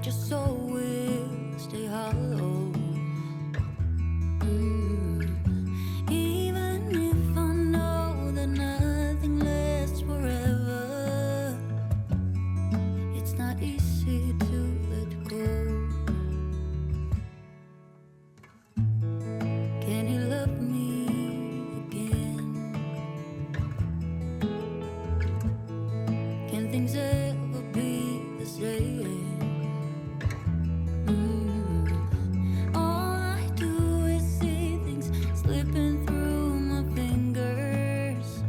that your soul will stay hollow. Even if I know that nothing lasts forever, it's not easy to let go. Can he love me again? Can things ever be the same? All I do is see things slipping through my fingers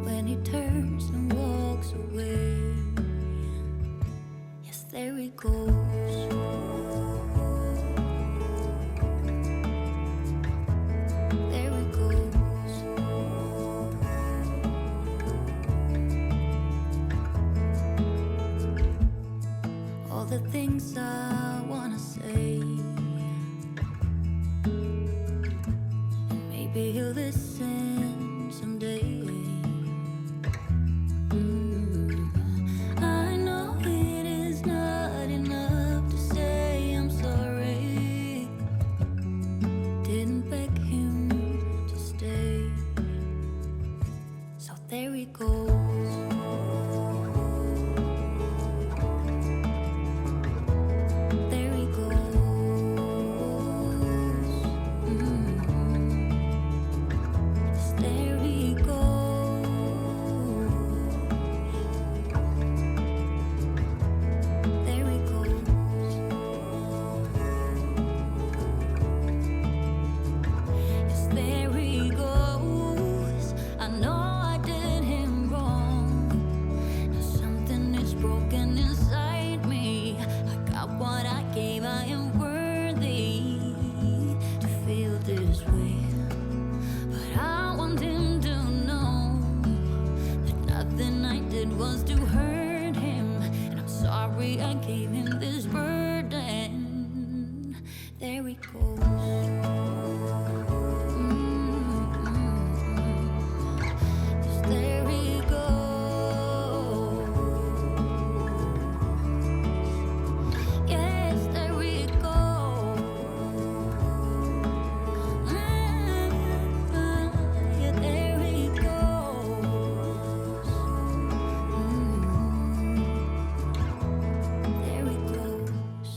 when he turns and walks away. Yes, there he goes. There he goes. All the things I wanna say, and maybe he'll listen someday. I know it is not enough to say I'm sorry. Didn't beg him to stay, so there he goes. There he goes. Yes, there he goes. There he goes. Yes, there he goes. I know I did him wrong. Now something is broken inside me. I got what I gave. I am worthy to feel this way. But I want him to know that nothing I did was to hurt him. And I'm sorry I gave him this burden. There he goes. Yes, there he goes. Yes, there he goes. Yeah, there he goes. There he goes.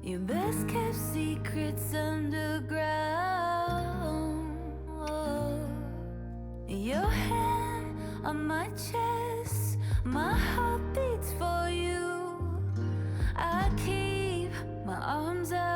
Your best kept secrets underground. Oh. Your hand on my chest, my heart beats for you. I keep my arms out.